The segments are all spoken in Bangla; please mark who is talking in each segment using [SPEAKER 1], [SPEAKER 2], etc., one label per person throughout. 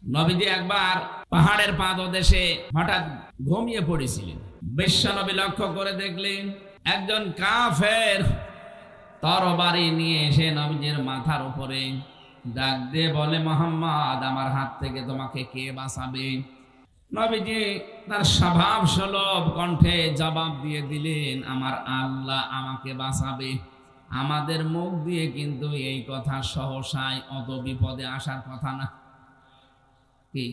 [SPEAKER 1] নবীজি একবার পাহাড়ের পাদদেশে হঠাৎ ঘুমিয়ে পড়েছিলেন। বিশ্বনবী লক্ষ্য করে দেখলেন একজন কাফের তরবারি নিয়ে এসে নবীজির মাথার উপরে ডাক দিয়ে বলে, মুহাম্মদ, আমার হাত থেকে তোমাকে কে বাঁচাবে? নবীজি তার স্বভাব সুলভ কণ্ঠে জবাব দিয়ে দিলেন, আমার আল্লাহ আমাকে বাঁচাবে। আমাদের মুখ দিয়ে কিন্তু এই কথা সহসায় অত বিপদে আসার কথা না। কি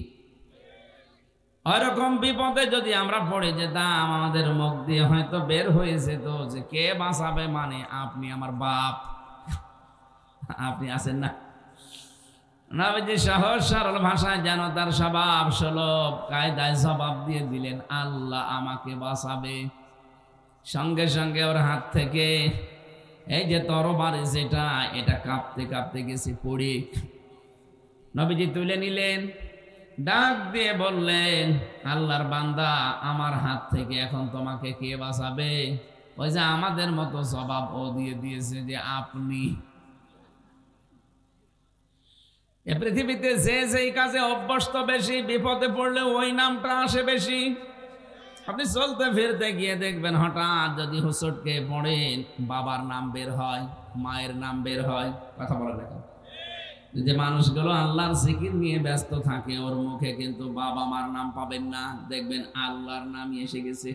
[SPEAKER 1] ওইরকম বিপদে যদি আমরা পড়ে যেতাম, আমাদের মুখ দিয়ে হয়তো বের হয়ে যেত যে কে বাঁচাবে, মানে আপনি আমার বাপ, আপনি আছেন না। নবীজি সহজ সরল ভাষায় যেন তার স্বভাব সুলভ কায়দায় জবাব দিয়ে দিলেন, আল্লাহ আমাকে বাঁচাবে। সঙ্গে সঙ্গে ওর হাত থেকে এই যে তরবারি যেটা, এটা কাঁপতে কাঁপতে গেছে পড়ে। নবীজি তুলে নিলেন, ডাক দিয়ে বললেন, আল্লাহর বান্দা, আমার হাত থেকে এখন তোমাকে কে বাঁচাবে? ওই যে আমাদের মতো জবাব ও দিয়ে দিয়েছে যে আপনি। এ পৃথিবীতে যে যেই কাজে অভ্যস্ত বেশি, বিপদে পড়লে ওই নামটা আসে বেশি। আপনি চলতে ফিরতে গিয়ে দেখবেন হঠাৎ যদি হুসুটকে পড়েন, বাবার নাম বের হয়, মায়ের নাম বের হয়। কথা বলা দেখো, যে মানুষগুলো আল্লাহর জিকির নিয়ে ব্যস্ত থাকে, ওর মুখে কিন্তু বাবা মার নাম পাবেন না, দেখবেন আল্লাহর নামই এসে গেছে।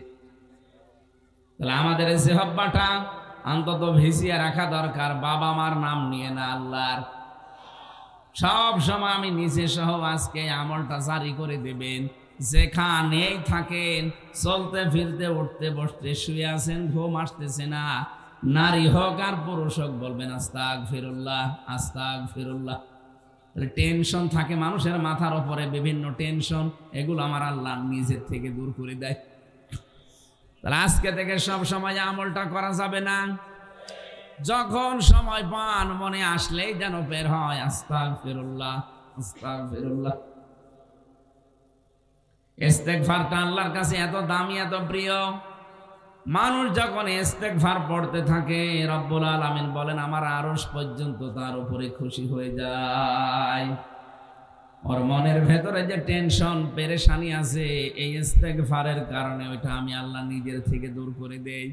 [SPEAKER 1] তাহলে আমাদের এই সেহব্বাটা অন্তত ভিজিয়ে রাখা দরকার, বাবা মার নাম নিয়ে না, আল্লাহর। সব সময় আমি নিজে সহ আজকে আমলটা জারি করে দেবেন, যেখানেই থাকেন, চলতে ফিরতে উঠতে বসতে, শুয়ে আছেন, ঘুম আসতেছে না, নারী হোক আর পুরুষ হোক, বলবেন আস্তাগফিরুল্লাহ, আস্তাগফিরুল্লাহ। টেনশন থাকে মানুষের মাথার উপরে, বিভিন্ন টেনশন, এগুলো আমার আল্লাহ নিজের থেকে দূর করে দেয়। তাহলে আজকে থেকে সব সময় আমলটা করা যাবে না, যখন সময় পান মনে আসলেই যেন বের হয় আস্তাগফিরুল্লাহ, আস্তাগফিরুল্লাহ। ইস্তেগফারটা আল্লাহর কাছে এত দামি, এত প্রিয়। মানুষ যখন ইস্তেগফার পড়তে থাকে, রব্বুল আলামিন বলেন আমার আরশ পর্যন্ত তার উপরে খুশি হয়ে যায়। ওর মনের ভেতরে যে টেনশন পেরেশানি আছে, এই ইস্তেগফারের কারণে ওইটা আমি আল্লাহ নিজের থেকে দূর করে দেই।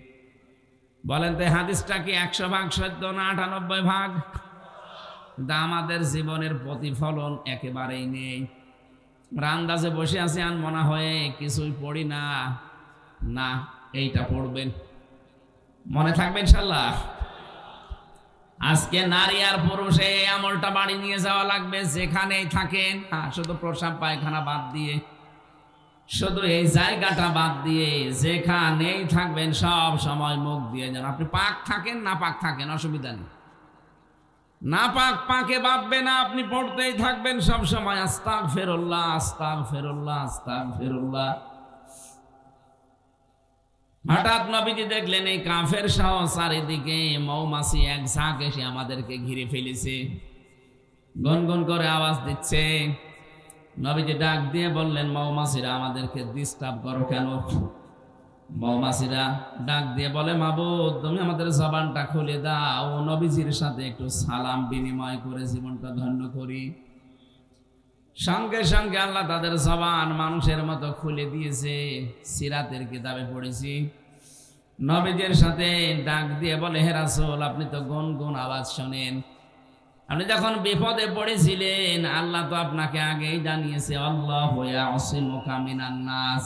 [SPEAKER 1] বলেন তো হাদিসটা কি 100 ভাগ সত্য না 98 ভাগ? কিন্তু আমাদের জীবনের প্রতিফলন একেবারেই নেই। আন্দাজে বসে আছি, আন মনে হয় কিছুই পড়ি না। না, এইটা পড়বেন, মনে থাকবে ইনশাআল্লাহ। আজকে নারী আর পুরুষ এই আমলটা বাড়ি নিয়ে যাওয়া লাগবে, যেখানেই থাকেন। শুধু প্রসাব পায়খানা বাদ দিয়ে, শুধু এই জায়গাটা বাদ দিয়ে, যেখানেই থাকবেন সব সময় মুখ দিয়ে যান। আপনি পাক থাকেন না পাক থাকেন, অসুবিধা নেই। না পাক পাকে ভাববে না, আপনি পড়তেই থাকবেন সব সময় আস্তাগফিরুল্লাহ, আস্তাগফিরুল্লাহ, আস্তাগফিরুল্লাহ। হঠাৎ নবীজি দেখলেন এই কাফের সহ চারিদিকে মৌমাছি এক ঝাঁক এসে আমাদেরকে ঘিরে ফেলেছে, গুনগুন করে আওয়াজ দিচ্ছে। নবীজি ডাক দিয়ে বললেন, মৌমাছিরা আমাদেরকে ডিস্টার্ব করো কেন? মৌমাছিরা ডাক দিয়ে বলে, মাবুদ তুমি আমাদের জবানটা খুলে দাও, নবীজির সাথে একটু সালাম বিনিময় করে জীবনটা ধন্য করি। সঙ্গে সঙ্গে আল্লাহ তাদের জবান মানুষের মতো খুলে দিয়েছে। সিরাতের কিতাবে পড়েছি, নবীজির সাথে ডাক দিয়ে বলে, হে রাসূল আপনি তো গুনগুন আওয়াজ শোনেন, আপনি যখন বিপদে পড়েছিলেন আল্লাহ তো আপনাকে আগেই জানিয়েছে, আল্লাহু ইয়াসিমুকা মিনান নাস,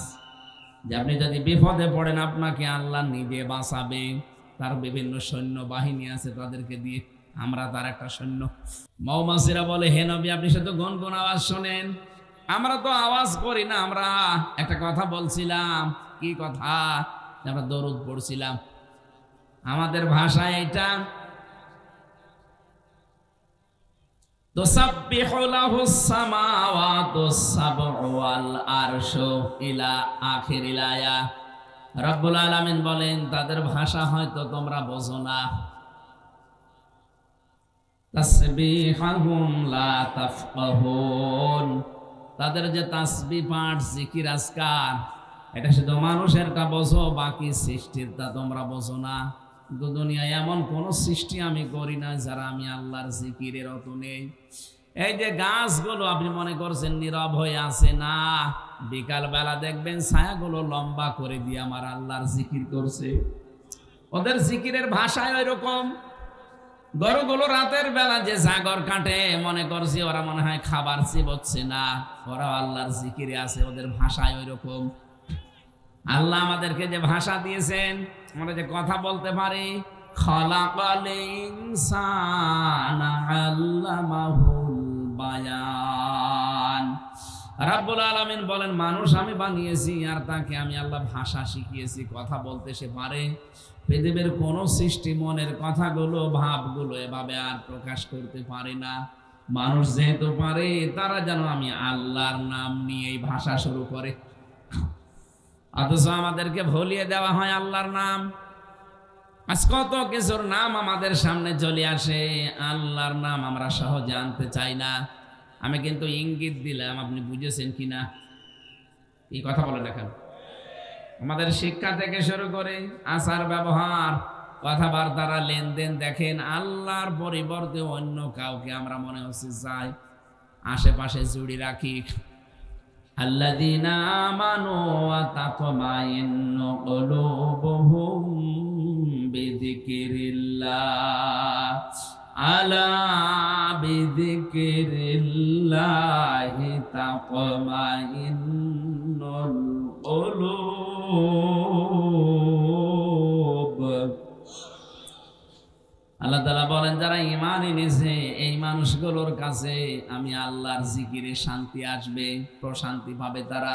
[SPEAKER 1] যে আপনি যদি বিপদে পড়েন আপনাকে আল্লাহ নিজে বাঁচাবে। তার বিভিন্ন সৈন্য বাহিনী আছে, তাদেরকে দিয়ে, আমরা তার একটা সৈন্য। মৌমাছিরা বলে, হে নবী আপনি শুধু গুনগুন আওয়াজ শোনেন, আমরা তো আওয়াজ করি না, আমরা একটা কথা বলছিলাম। কি কথা? আমরা দরুদ পড়ছিলাম। আমাদের ভাষায় এটা তুসাব্বিহু লাহুস সামাওয়াতুস সাবউ ওয়াল আরশু ইলা আখিরিল আয়া। রব্বুল আলামিন বলেন তাদের ভাষা হয়তো তোমরা বোঝো না, তাসবিহুম লা তাফকাহুন, তাদের যে তাসবিহ পাঠ, জিকির, আজকার, এটা শুধু মানুষেরটা বোঝো, বাকি সৃষ্টিরটা তোমরা বোঝো না। কিন্তু দুনিয়ায় এমন কোন সৃষ্টি আমি করি না যারা আমি আল্লাহর জিকিরের অত নেই। এই যে গাছগুলো আপনি মনে করছেন নীরব হয়ে আছে, না, বিকাল বেলা দেখবেন ছায়াগুলো লম্বা করে দিয়ে আমার আল্লাহর জিকির করছে। ওদের জিকিরের ভাষায় ওই রকম। গরুগুলো রাতের বেলা যে জাগর কাটে, মনে করছি ওরা মনে হয় খাবার চিবোচ্ছে না, ওরা আল্লাহর জিকিরে আছে, ওদের ভাষায় ওই রকম। আল্লাহ আমাদেরকে যে ভাষা দিয়েছেন, আমরা যে কথা বলতে পারি, খালাকাল ইনসানা আল্লামাহুল বায়ান। রাব্বুল আলামিন বলেন, মানুষ আমি বানিয়েছি আর তাকে আমি আল্লাহ ভাষা শিখিয়েছি, কথা বলতে সে পারে। পৃথিবীর কোন সৃষ্টি মনের কথাগুলো, ভাবগুলো এভাবে আর প্রকাশ করতে পারে না। মানুষ যেহেতু পারে, তারা যেন আমি আল্লাহর নাম নিয়ে এই ভাষা শুরু করে। অথচ আমাদেরকে ভুলিয়ে দেওয়া হয় আল্লাহর নাম। আজ কত কিছুর নাম আমাদের সামনে চলে আসে, আল্লাহর নাম আমরা সহজে আনতে চাই না। আমি কিন্তু ইঙ্গিত দিলাম, আপনি বুঝেছেন কিনা এই কথা বলে দেখেন। আমাদের শিক্ষা থেকে শুরু করে আচার ব্যবহার, কথাবার্তারা, লেনদেন দেখেন, আল্লাহর পরিবর্তে অন্য কাউকে আমরা মনে হচ্ছে চাই, আশেপাশে জুড়ি রাখি। আল্লাযীনা আমানু ওয়া তাতমাইন্নু কুলুবুহুম বিযিকরিল্লাহ, আলা বিযিকরিল্লাহি তাতমাইন্নুল কুলুব। আল্লাহ তাআলা বলেন, যারা ঈমান এনেছে এই মানুষগুলোর কাছে আমি আল্লাহর জিকিরে শান্তি আসবে, প্রশান্তি পাবে তারা।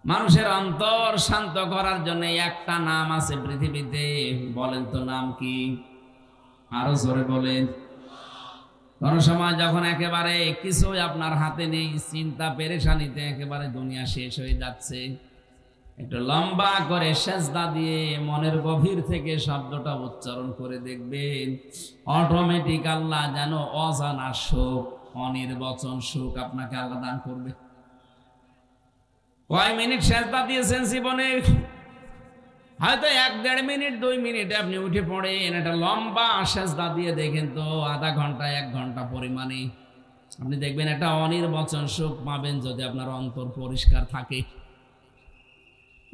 [SPEAKER 1] মানুষের অন্তর শান্ত করার জন্য একটা নাম আছে পৃথিবীতে, বলেন তো নাম কি? আরো জোরে বলেন। কোন সময় যখন একেবারে কিছুই আপনার হাতে নেই, চিন্তা পেরেশানিতে একেবারে দুনিয়া শেষ হয়ে যাচ্ছে, একটু লম্বা করে সেজদা দিয়ে মনের গভীর থেকে শব্দটা উচ্চারণ করে দেখবেন, অটোমেটিক আল্লাহ যেন অজানা সুখ, অনির্বচন সুখ আপনাকে আল্লাহ দান করবে। কয় মিনিট সেজদা দিয়েছেন জীবনে? হয়তো 1-1.5 মিনিট, 2 মিনিট আপনি উঠে পড়েন, একটা লম্বা সেজদা দিয়ে দেখেন তো, আধা ঘন্টা 1 ঘন্টা পরিমাণে আপনি দেখবেন একটা অনির্বচন সুখ পাবেন, যদি আপনার অন্তর পরিষ্কার থাকে।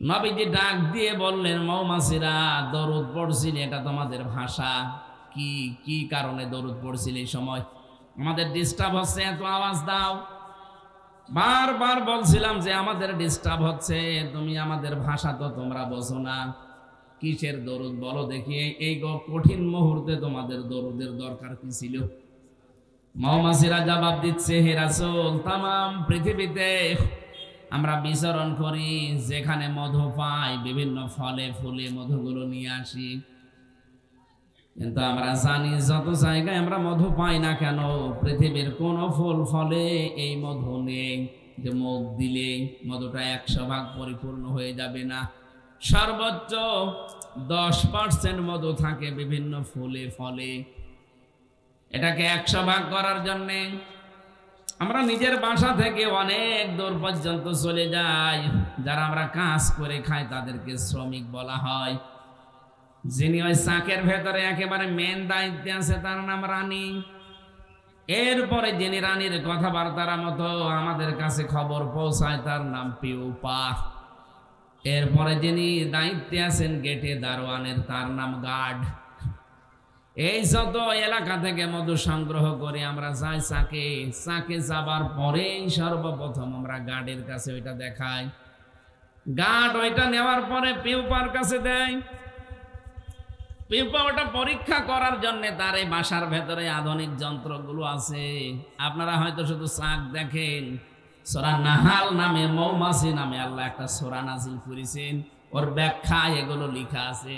[SPEAKER 1] নবীজি ডাক দিয়ে বললেন, মৌমাছিরা দরুদ পড়ছিল, এটা তোমাদের ভাষা। কি কি কারণে দরুদ পড়ছিল? এই সময় আমাদের ডিস্টার্ব হচ্ছে, এত আওয়াজ দাও। বারবার বলছিলাম যে আমাদের ডিস্টার্ব হচ্ছে, তুমি আমাদের ভাষা তো তোমরা বোঝো না, কিসের দরুদ বলো দেখি। এই কঠিন মুহূর্তে তোমাদের দরুদের দরকার কি ছিল? মৌমাছিরা জবাব দিচ্ছে, হে রাসূল, তামাম পৃথিবীতে আমরা বিচরণ করি, যেখানে মধু পাই বিভিন্ন ফলে ফুলে মধুগুলো নিয়ে আসি, কিন্তু আমরা জানি যত জায়গায় আমরা মধু পাই না কেন, পৃথিবীর কোন ফুল ফলে এই মধু নেই যে মুখ দিলে মধুটা 100 ভাগ পরিপূর্ণ হয়ে যাবে না। সর্বোচ্চ 10% মধু থাকে বিভিন্ন ফুলে ফলে। এটাকে 100 ভাগ করার জন্যে আমরা নিজের বাসা থেকে অনেক দূর পর্যন্ত চলে যাই। যারা আমরা কাজ করে খাই তাদেরকে শ্রমিক বলা হয়। যিনি ওই চাকের ভেতরে একেবারে মেন দায়িত্বে আছে তার নাম রানী। এরপরে যিনি রানীর কথাবার্তার মতো আমাদের কাছে খবর পৌঁছায় তার নাম পিউপা। এরপরে যিনি দায়িত্বে আছেন গেটে দারোয়ানের, তার নাম গার্ড। এই যত এলাকা থেকে মধু সংগ্রহ করে আমরা যাই চাকে, চাকে যাবার পরেই সর্বপ্রথম আমরা গার্ডের কাছে ওইটা দেখাই। গার্ড ওইটা নেওয়ার পরে পিউপার কাছে দেয়। পিউপা ওটা পরীক্ষা করার জন্য তার এই বাসার ভেতরে আধুনিক যন্ত্রগুলো আছে। আপনারা হয়তো শুধু চাক দেখেন, সূরা নাহাল নামে, মৌমাছি নামে আল্লাহ একটা সূরা নাজিল করেছেন, ওর ব্যাখ্যা এগুলো লেখা আছে।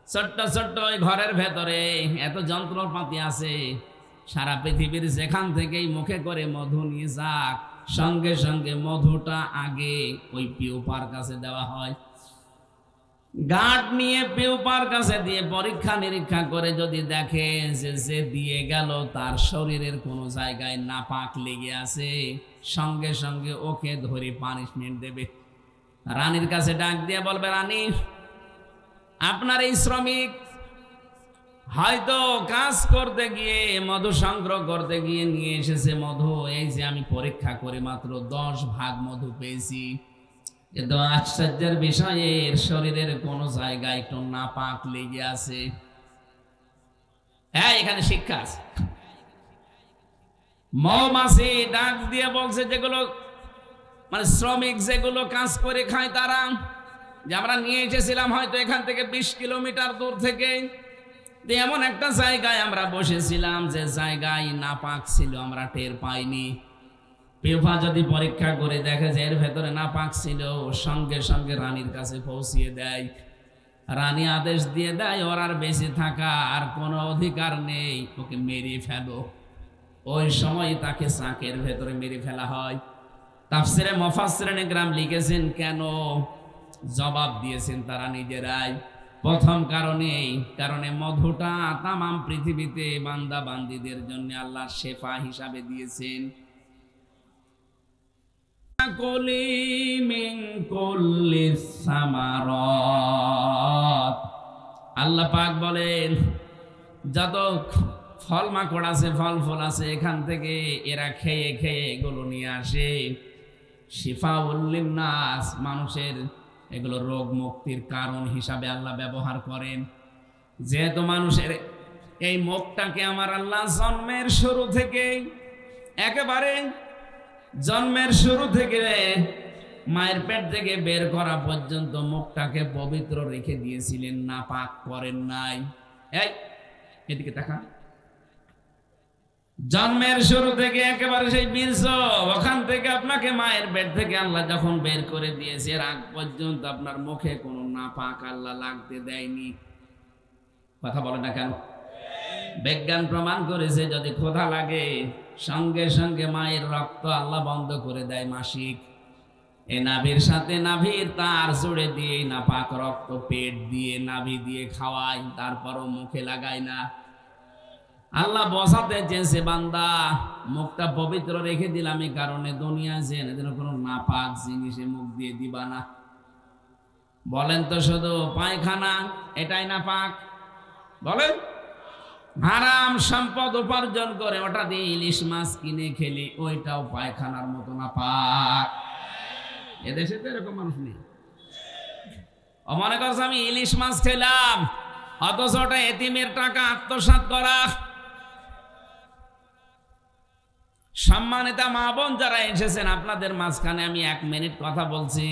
[SPEAKER 1] ছোট্ট ছোট্ট ওই ঘরের ভেতরে এত যন্ত্রপাতি আছে, সারা পৃথিবীর যেখান থেকেই মুখে করে মধু নিয়ে যাক, সঙ্গে সঙ্গে মধুটা আগে ওই পিউপার কাছে দেওয়া হয়। গার্ড নিয়ে পিউপার কাছে দিয়ে পরীক্ষা নিরীক্ষা করে যদি দেখে যে দিয়ে গেল তার শরীরের কোনো জায়গায় নাপাক লেগে আছে, সঙ্গে সঙ্গে ওকে ধরে পানিশমেন্ট দেবে। রানীর কাছে ডাক দিয়ে বলবে, রানী, আপনার এই শ্রমিক হয়তো কাজ করতে গিয়ে মধু সংগ্রহ করতে গিয়ে নিয়ে এসেছে মধু, এই যে আমি পরীক্ষা করে মাত্র 10 ভাগ মধু পেয়েছি, কিন্তু আশ্চর্যের বিষয় এর শরীরের কোন জায়গায় একটু নাপাক লেগে আছে। হ্যাঁ, এখানে শিক্ষা আছে। মৌমাছি ডাক দিয়ে বলছে, যেগুলো মানে শ্রমিক যেগুলো কাজ করে খায় তারা, যে আমরা নিয়ে এসেছিলাম হয়তো এখান থেকে 20 কিলোমিটার দূর থেকে, এমন একটা জায়গায় আমরা বসেছিলাম যে জায়গায় নাপাক ছিল, আমরা টের পাইনি। পেফা যদি পরীক্ষা করে দেখে যে এর ভেতরে নাপাক ছিল, সঙ্গে সঙ্গে রানীর কাছে পৌঁছিয়ে দেয়। রানী আদেশ দিয়ে দেয়, ওর আর বেঁচে থাকা আর কোনো অধিকার নেই, ওকে মেরে ফেলো। ওই সময় তাকে চাকের ভেতরে মেরে ফেলা হয়। তাফসিরে মুফাসসিরিনে কেরাম লিখেছেন কেন, জবাব দিয়েছেন তারা নিজেরাই। প্রথম কারণে মধুটা তামাম পৃথিবীতে বান্দা বান্দীদের জন্য আল্লাহ শেফা হিসাবে দিয়েছেন। আল্লাহ পাক বলেন, যত ফল মাকড় আছে, ফল ফল আছে, এখান থেকে এরা খেয়ে খেয়ে এগুলো নিয়ে আসে। শিফাউল লিন্নাস, মানুষের এগুলো রোগ মুক্তির কারণ হিসাবে আল্লাহ ব্যবহার করেন। যেহেতু মানুষের এই মুখটাকে আমার আল্লাহ জন্মের শুরু থেকে, একেবারে জন্মের শুরু থেকে মায়ের পেট থেকে বের করা পর্যন্ত মুখটাকে পবিত্র রেখে দিয়েছিলেন, নাপাক করেন নাই। এই এদিকে তাকা। জন্মের শুরু থেকে একেবারে সেই বীর্য, ওখান থেকে আপনাকে মায়ের পেট থেকে আল্লাহ যখন বের করে দিয়েছে, এর আগ পর্যন্ত আপনার মুখে কোনো নাপাক আল্লাহ লাগতে দেয়নি। কথা বলে না কেন? বিজ্ঞান প্রমাণ করেছে, যদি ক্ষুধা লাগে সঙ্গে সঙ্গে মায়ের রক্ত আল্লাহ বন্ধ করে দেয় মাসিক। এই নাভির সাথে নাভির তার জুড়ে দিয়ে নাপাক রক্ত পেট দিয়ে নাভি দিয়ে খাওয়ায়, তারপরও মুখে লাগায় না। আল্লাহ বোঝাতে চেয়েছে, বান্দা মুখটা পবিত্র রেখে দিলাম এই কারণে, দুনিয়া জেনে যেন কোনো নাপাক জিনিসে মুখ দিয়ে দিবা না। বলেন তো শুধু পায়খানা এটাই নাপাক? বলেন, হারাম সম্পদ উপার্জন করে ওটা দিয়ে ইলিশ মাছ কিনে খেলি, ওইটাও পায়খানার মতো নাপাক। এদেশে তো এরকম মানুষ নেই। মনে করছে আমি ইলিশ মাছ খেলাম, অথচ ওটা এতিমের টাকা আত্মসাৎ করা। সম্মানিতা মা বোন যারা এসেছেন, আপনাদের মাঝখানে আমি 1 মিনিট কথা বলছি,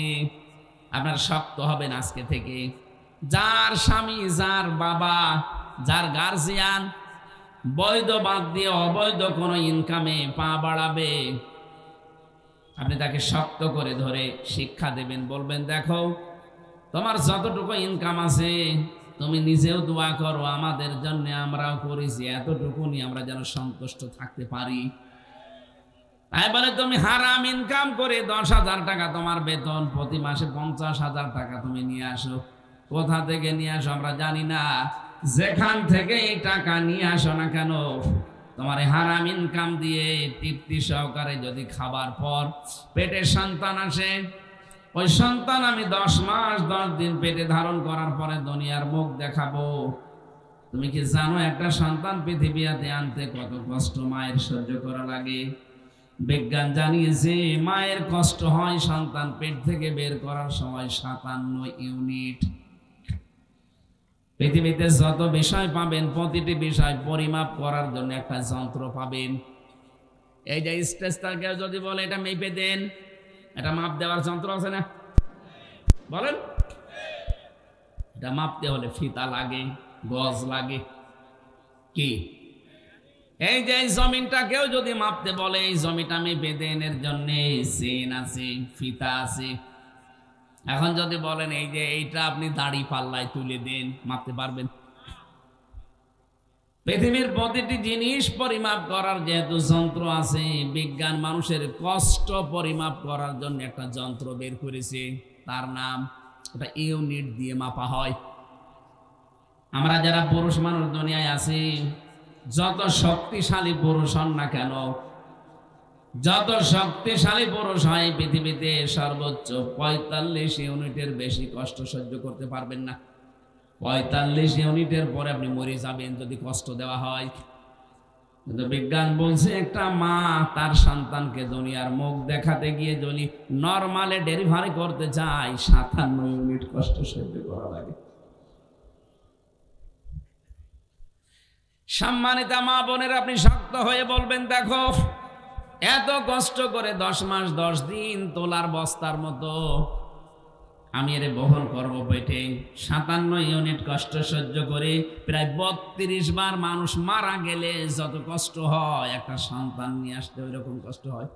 [SPEAKER 1] আপনার শক্ত হবেন আজকে থেকে। যার স্বামী, যার বাবা, যার গার্জিয়ান বৈধ বাদ দিয়ে অবৈধ কোনো ইনকামে পা বাড়াবে, আপনি তাকে শক্ত করে ধরে শিক্ষা দেবেন, বলবেন, দেখো তোমার যতটুকু ইনকাম আছে তুমি নিজেও দোয়া করো আমাদের জন্য, আমরাও করেছি, এতটুকু নিয়ে আমরা যেন সন্তুষ্ট থাকতে পারি। তাই বলে তুমি হারাম ইনকাম করে 10,000 টাকা তোমার বেতন, প্রতি মাসে 50,000 টাকা তুমি নিয়ে আসো। কোথা থেকে নিয়ে আসো আমরা জানি না, যেখান থেকে এই টাকা নিয়ে আসো না কেন, তোমার হারাম ইনকাম দিয়ে তৃপ্তি সহকারে যদি খাবার পর পেটে সন্তান আসে, ওই সন্তান আমি 10 মাস 10 দিন পেটে ধারণ করার পরে দুনিয়ার মুখ দেখাবো। তুমি কি জানো একটা সন্তান পৃথিবীতে আনতে কত কষ্ট মায়ের সহ্য করা লাগে? বিজ্ঞান জানিয়েছে মায়ের কষ্ট হয় সন্তান পেট থেকে বের করার সময় 57 ইউনিট। পৃথিবীতে যত বিষয় পাবেন, প্রতিটি বিষয় পরিমাপ করার জন্য একটা যন্ত্র পাবেন। এই যে স্টেজটাকে যদি বলে এটা মেপে দেন, এটা মাপ দেওয়ার যন্ত্র আছে না? বলেন, এটা মাপতে হলে ফিতা লাগে, গজ লাগে। কি এই যে জমিনটাকেও যদি মাপতে বলে, এই জমিটা মেপে দেন, এর জন্য চেন আছে, ফিতা আছে। এখন যদি বলেন এই যে এইটা আপনি দাড়ি পাল্লায় তুলে দেন, মাপতে পারবেন? পৃথিবীর প্রতিটি জিনিস পরিমাপ করার যেহেতু যন্ত্র আছে, বিজ্ঞান মানুষের কষ্ট পরিমাপ করার জন্য একটা যন্ত্র বের করেছে, তার নাম, ওটা ইউনিট দিয়ে মাপা হয়। আমরা যারা পুরুষ মানুষ দুনিয়ায় আছি, যত শক্তিশালী পুরুষ হন না কেন, যত শক্তিশালী পুরুষ হয় পৃথিবীতে, সর্বোচ্চ 45 ইউনিটের বেশি কষ্ট সহ্য করতে পারবেন না। 45 ইউনিটের পরে আপনি মরে যাবেন যদি কষ্ট দেওয়া হয়। কিন্তু বিজ্ঞান বলছে একটা মা তার সন্তানকে দুনিয়ার মুখ দেখাতে গিয়ে যদি নরমালে ডেলিভারি করতে চায় 57 ইউনিট কষ্ট সহ্য করা লাগে। সম্মানিত মা বোনের, আপনি শক্ত হয়ে বলবেন, দেখো এত কষ্ট করে 10 মাস 10 দিন তোলার বস্তার মতো আমি এর বহন করব পেটে। 57 ইউনিট কষ্ট সহ্য করে প্রায় 32 বার মানুষ মারা গেলে যত কষ্ট হয় একটা সন্তান নিয়ে আসতে ওই রকম কষ্ট হয়।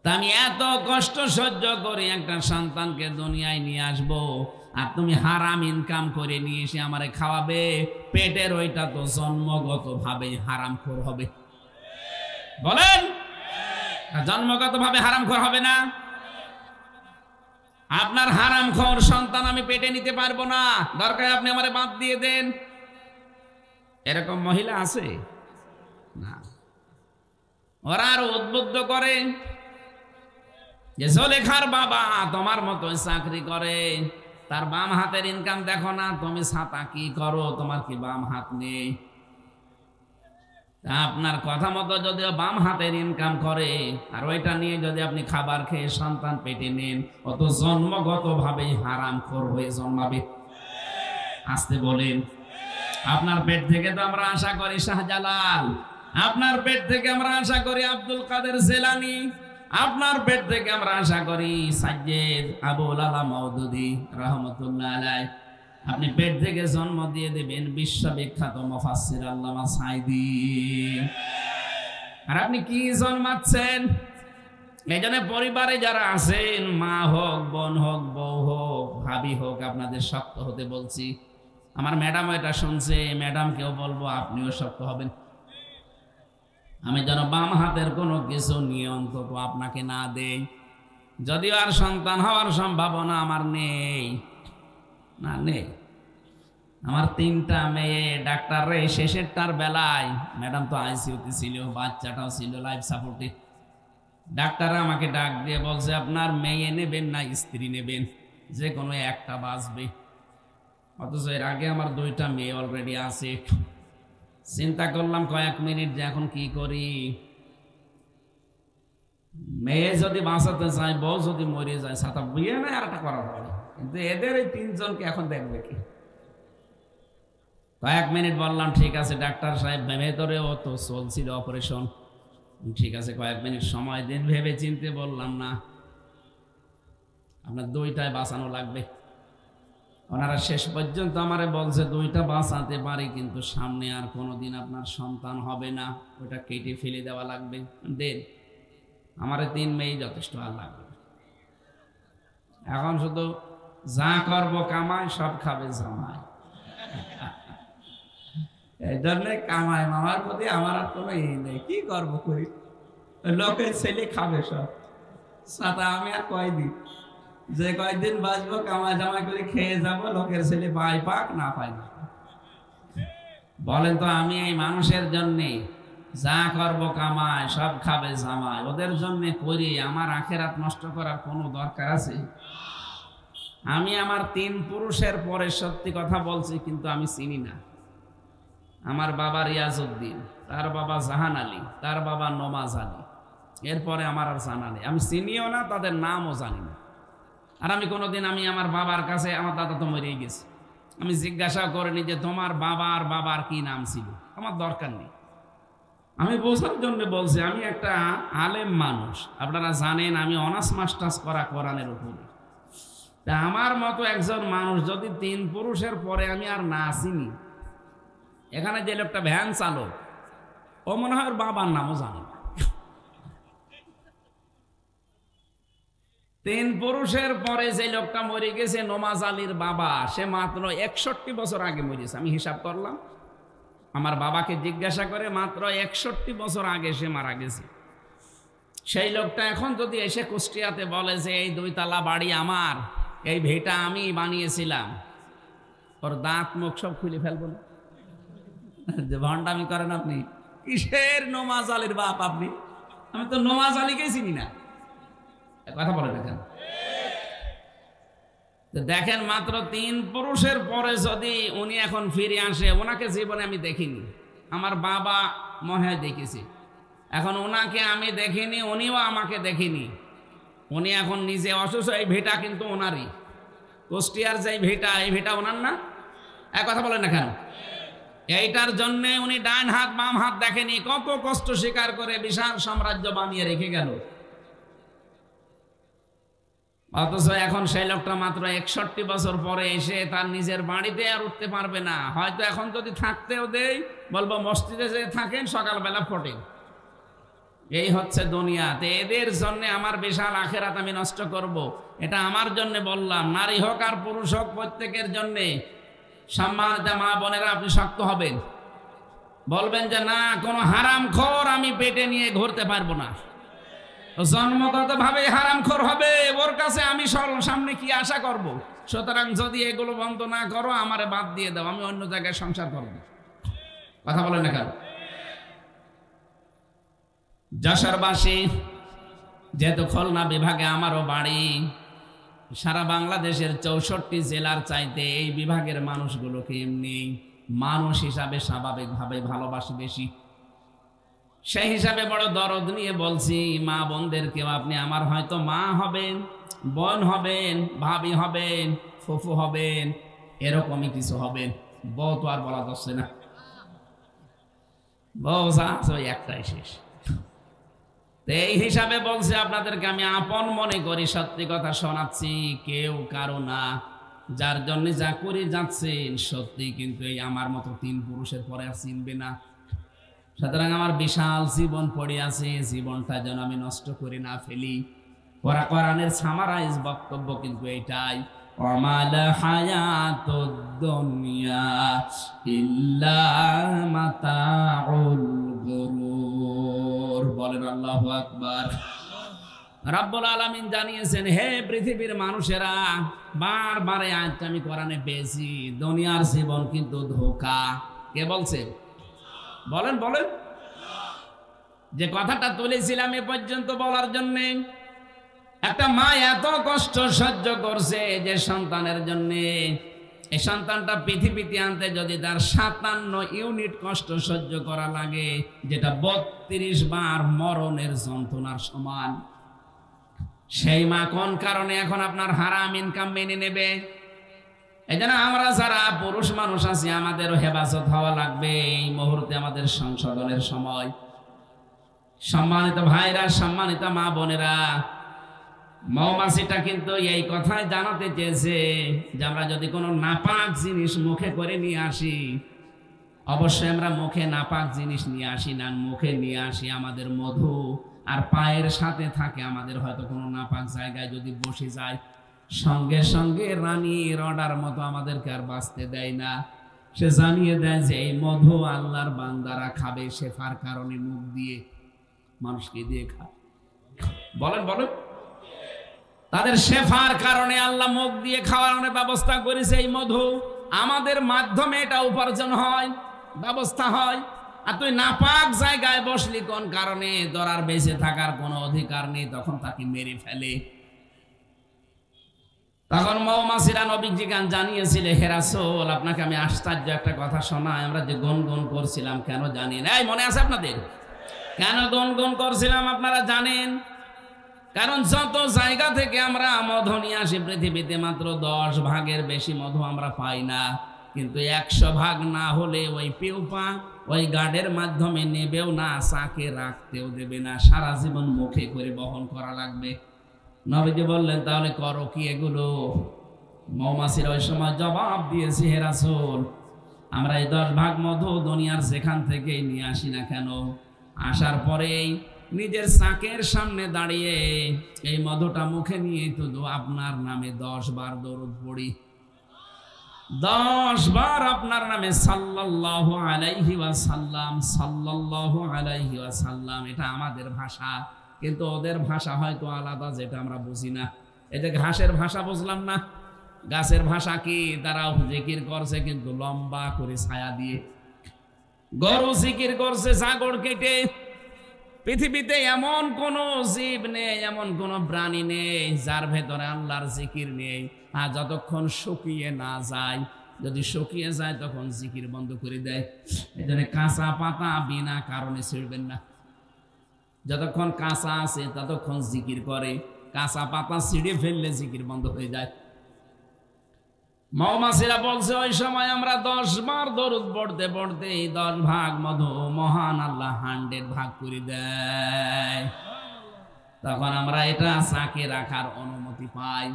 [SPEAKER 1] তা আমি এত কষ্ট সহ্য করে একটা সন্তানকে দুনিয়ায় নিয়ে আসবো, আর তুমি হারাম ইনকাম করে নিয়ে এসে আমারে খাওয়াবে, পেটের ওইটা তো জন্মগত ভাবে হারামখোর হবে। বলেন, জন্মগত ভাবে হারামখোর হবে না? আপনার হারামখোর সন্তান আমি পেটে নিতে পারবো না, দরকার আপনি আমারে বাদ দিয়ে দেন। এরকম মহিলা আছে না? ওরা আরো উদ্বুদ্ধ করে যে জলেখার বাবা তোমার মতো চাকরি করে, তার বাম হাতের ইনকাম দেখো না, তুমি ছাতা কি করো, তোমার কি বাম হাত নেই? আপনার কথা মতো যদি বাম হাতের ইনকাম করে আর ওইটা নিয়ে যদি আপনি খাবার খেয়ে সন্তান পেটে নেন, অত জন্মগত ভাবে হারামখোর হয়ে জন্মাবে। আসতে বলেন, আপনার পেট থেকে তো আমরা আশা করি শাহজালাল, আপনার পেট থেকে আমরা আশা করি আব্দুল কাদের জেলানি, আপনার পেট থেকে আমরা আশা করি সাজ্জেদ আবুল আলা মওদুদি রহমতুল্লাহ আলাইহি। আপনি পেট থেকে জন্ম দিয়ে দেবেন বিশ্ববিখ্যাত মুফাসসির আল্লামা সাঈদী। আর আপনি কি জন্মাচ্ছেন? এইজন্য পরিবারে যারা আছেন, মা হোক, বোন হোক, বউ হোক, ভাবি হোক, আপনাদের শক্ত হতে বলছি। আমার ম্যাডাম এটা শুনছে, ম্যাডামকেও বলবো আপনিও শক্ত হবেন। আমি যেন বাম হাতের কোনো কিছু নিয়ে অন্তত আপনাকে না দেই। যদিও আর সন্তান হওয়ার সম্ভাবনা আমার নেই, না নেই। আমার 3টা মেয়ে, ডাক্তার রে শেষেরটার বেলায়, ম্যাডাম তো আইসিইউতে ছিল, বাচ্চাটাও ছিল লাইফ সাপোর্টে। ডাক্তার আমাকে ডাক দিয়ে বলছে আপনার মেয়ে নেবেন না স্ত্রী নেবেন, যে কোনো একটা বাঁচবে। অথচ এর আগে আমার 2টা মেয়ে অলরেডি আছে। চিন্তা করলাম কয়েক মিনিট যে এখন কি করি। মেয়ে যদি বাঁচাতে চায়, বউ যদি মরে যায়, ছাতা বিয়ে নাই আর একটা করা যাবে, কিন্তু এদের এই 3জনকে এখন দেখবে কি? কয়েক মিনিট বললাম ঠিক আছে ডাক্তার সাহেব, ভেতরেও তো চলছিল অপারেশন, ঠিক আছে কয়েক মিনিট সময় দিন। ভেবে চিনতে বললাম না, আপনার 2টায় বাঁচানো লাগবে। ওনারা শেষ পর্যন্ত আমারে বলছে 2টা বাঁচাতে পারি, কিন্তু সামনে আর কোনোদিন আপনার সন্তান হবে না, ওটা কেটে ফেলে দেওয়া লাগবে। দেন, আমার 3 মেয়ে যথেষ্ট আর লাগবে। এখন শুধু যা করবো কামাই, সব খাবে জামাই। এই জন্য কামাই মামার প্রতি আমার আর কোনো নেই, কি করবো করি, লোকের ছেলে খাবে সব। সাথে আমি আর কয়দিন, যে কয়েকদিন বাঁচবো কামাই জামাই করে খেয়ে যাবো, লোকের ছেলে পাই পাক না পাই না। বলেন তো, আমি এই মানুষের জন্যে যা করবো কামাই, সব খাবে জামাই, ওদের জন্য করি, আমার আখেরাত নষ্ট করার কোনো দরকার আছে? আমি আমার 3 পুরুষের পরে সত্যি কথা বলছি, কিন্তু আমি চিনি না। আমার বাবা রিয়াজউদ্দিন, তার বাবা জাহান আলী, তার বাবা নমাজ আলী, এরপরে আমার আর জানা নেই। আমি চিনিও না, তাদের নামও জানি না। আর আমি কোনোদিন আমি আমার বাবার কাছে, আমার দাদা তো মরেই গেছে, আমি জিজ্ঞাসা করিনি যে তোমার বাবার কি নাম ছিল, আমার দরকার নেই। আমি বোঝার জন্য বলছি, আমি একটা আলেম মানুষ, আপনারা জানেন আমি অনার্স মাস্টার্স করা কোরআনের উপরে। তা আমার মতো একজন মানুষ যদি 3 পুরুষের পরে আমি আর না চিনি, এখানে যে লোকটা ভ্যান চালক, ও মনে হয় বাবার নামও জানে না। 3 পুরুষের পরে যে লোকটা মরে গেছে, নমাজ আলীর বাবা, সে মাত্র 61 বছর আগে মরেছে। আমি হিসাব করলাম, আমার বাবাকে জিজ্ঞাসা করে মাত্র 61 বছর আগে সে মারা গেছে। সেই লোকটা এখন যদি এসে কুষ্টিয়াতে বলে যে এই 2 তলা বাড়ি আমার, এই ভিটা আমি বানিয়েছিলাম, ওর দাঁত মুখ সব খুলে ফেলবো না? যে ভণ্ডামি করেন আপনি, কিসের নমাজ আলীর বাপ আপনি? আমি তো নমাজ আলীকেই চিনি না। কথা বলেন না কেন? তো দেখেন, মাত্র 3 পুরুষের পরে যদি উনি এখন ফিরে আসে, ওনাকে জীবনে আমি দেখিনি, আমার বাবা মনে হয় দেখেছি, এখন ওনাকে আমি দেখিনি, উনিও আমাকে দেখিনি। উনি এখন নিজে অসুস্থ, এই ভিটা কিন্তু ওনারই, কুষ্টিয়ার যে ভিটা, এই ভিটা ওনার না? এক কথা বলেন না কেন? এইটার জন্য উনি ডান হাত বাম হাত দেখেনি, কত কষ্ট স্বীকার করে বিশাল সাম্রাজ্য বানিয়ে রেখে গেল। অথচ এখন সেই লোকটা মাত্র 61 বছর পরে এসে তার নিজের বাড়িতে আর উঠতে পারবে না। হয়তো এখন যদি থাকতেও দেই, বলবো মসজিদে যে থাকেন, সকালবেলা ফোটেন। এই হচ্ছে দুনিয়াতে। এদের জন্য আমার বিশাল আখেরাত আমি নষ্ট করব, এটা আমার জন্য বললাম। নারী হোক আর পুরুষ হোক, প্রত্যেকের জন্য সম্মানিত মা বোনেরা, আপনি শক্ত হবেন, বলবেন যে না, কোনো হারামখোর আমি পেটে নিয়ে ঘুরতে পারবো না। জন্মগত ভাবে হারামখোর হবে, ওর কাছে আমি সামনে কি আশা করব? সুতরাং যদি এগুলো বন্ধ না করো, আমারে বাদ দিয়ে দাও, আমি অন্য জায়গায় সংসার করব। কথা বলেন না কেন? যশোরবাসী, যেহেতু খুলনা বিভাগে আমারও বাড়ি, সারা বাংলাদেশের 64 জেলার চাইতে এই বিভাগের মানুষগুলোকে এমনি মানুষ হিসাবে স্বাভাবিকভাবে ভালোবাসি বেশি। সেই হিসাবে বড় দরদ নিয়ে বলছি, মা বোনদেরকেও, আপনি আমার হয়তো মা হবেন, বোন হবেন, ভাবি হবেন, ফুফু হবেন, এরকমই কিছু হবেন। বউ তো আর বলা যাচ্ছে না, বউ যা আছে ওই একটাই শেষ। এই হিসাবে বলছি, আপনাদেরকে আমি আপন মনে করি, সত্যি কথা শোনাচ্ছি, কেউ কারো না। যার জন্য যা করে যাচ্ছেন, সত্যি কিন্তু এই আমার মতো 3 পুরুষের পরে আর চিনবে না। সুতরাং আমার বিশাল জীবন পড়ে আছে, জীবনটা যেন আমি নষ্ট করে না ফেলি। কোরআনের সামারাইজ বক্তব্য কিন্তু এটাই, ওয়ামাল হায়াতুদ দুনিয়া ইল্লা মাতাউল গুরুর। বলেন আল্লাহু আকবার। রাব্বুল আলামিন জানিয়েছেন, হে পৃথিবীর মানুষেরা, বারবার আয়াতটা আমি কোরআনে পেয়েছি, দুনিয়ার জীবন কিন্তু ধোঁকা। কে বলছে? বলেন বলেন। যে কথাটা তুলেছিলাম এ পর্যন্ত বলার জন্য, একটা মা এত কষ্ট সহ্য করছে যে সন্তানের জন্য, এই সন্তানটা পৃথিবীতে আনতে যদি তার 57 ইউনিট কষ্ট সহ্য করা লাগে, যেটা 32 বার মরণের যন্ত্রণার সমান, সেই মা কোন কারণে এখন আপনার হারাম ইনকাম মেনে নেবে? এই জন্য আমরা যারা পুরুষ মানুষ আছি, আমাদেরও হেফাজত হওয়া লাগবে। এই মুহূর্তে আমাদের সংশোধনের সময়। সম্মানিত ভাইরা, সম্মানিত মা বোনেরা, মৌমাছিটা কিন্তু এই কথাই জানাতে চেয়েছে যে আমরা যদি কোনো নাপাক জিনিস মুখে করে নিয়ে আসি, অবশ্যই আমরা মুখে নাপাক জিনিস নিয়ে আসি না, মুখে নিয়ে আসি আমাদের মধু, আর পায়ের সাথে থাকে আমাদের হয়তো কোনো নাপাক জায়গায় যদি বসে যায়, সঙ্গে সঙ্গে রানীর অর্ডার মতো আমাদেরকে আর বাঁচতে দেয় না। সে জানিয়ে দেয় যে এই মধু আল্লাহর বান্দারা খাবে, শেফার কারণে মুখ দিয়ে মানুষকে দিয়ে খায়। বলেন বলেন। তাদের শেফার কারণে আল্লাহ মুখ দিয়ে খাওয়ানোর ব্যবস্থা করেছে। এই মধু আমাদের মাধ্যমে এটা উপার্জন হয়, ব্যবস্থা হয়। আর তুই নাপাক জায়গায় বসলি কোন কারণে? ধরার বেঁচে থাকার কোনো অধিকার নেই, তখন তাকে মেরে ফেলে। তখন মৌমাছিরা নবীজি গান জানিয়েছিল, হে রাসূল, আপনাকে আমি আশ্চর্য একটা কথা শোনাই। আমরা যে গুনগুন করছিলাম, কেন জানেন? এই মনে আছে আপনাদের কেন গুনগুন করছিলাম আপনারা জানেন? কারণ যত জায়গা থেকে আমরা মধু নিয়ে আসি পৃথিবীতে, মাত্র 10 ভাগের বেশি মধু আমরা পাই না। কিন্তু 100 ভাগ না হলে ওই পিউপা ওই গার্ডের মাধ্যমে নেবেও না, চাকে রাখতেও দেবে না, সারা জীবন মুখে করে বহন করা লাগবে। নবীজি বললেন, তাহলে করো কি এগুলো? মৌমাছিরা ওই সময় জবাব দিয়েছে, হে রাসূল, আমরা এই 10 ভাগ মধু দুনিয়ার যেখান থেকে নিয়ে আসি না কেন, আসার পরেই নিজের চাকের সামনে দাঁড়িয়ে এই মধুটা মুখে নিয়ে তো আপনার নামে 10 বার দরুদ পড়ি, 10 বার আপনার নামে সাল্লাল্লাহু আলাইহি ওয়াসাল্লাম, সাল্লাল্লাহু আলাইহি ওয়াসাল্লাম। এটা আমাদের ভাষা, কিন্তু ওদের ভাষা হয়তো আলাদা, যেটা আমরা বুঝি না। এই যে ঘাসের ভাষা বুঝলাম না, গাছের ভাষা কি? তারাও জিকির করছে কিন্তু লম্বা করে ছায়া দিয়ে। গরু জিকির করছে ছাগল কেটে, পৃথিবীতে এমন কোন জীব নেই, এমন কোন প্রাণী নেই যার ভেতরে আল্লাহর জিকির নেই। আর যতক্ষণ শুকিয়ে না যায়, যদি শুকিয়ে যায় তখন জিকির বন্ধ করে দেয়। এই জন্য কাঁচা পাতা বিনা কারণে ছিঁড়বেন না। যতক্ষণ কাঁচা আছে ততক্ষণ জিকির করে, কাঁচা পাতা ছিঁড়ে ফেললে জিকির বন্ধ হয়ে যায়। মৌমাছিরা বলছে ওই সময় আমরা 10 বার দরুদ পড়তে পড়তে 10 ভাগ মধু মহান আল্লাহ 100 ভাগ করে দেয়। তখন আমরা এটা চাকে রাখার অনুমতি পাই।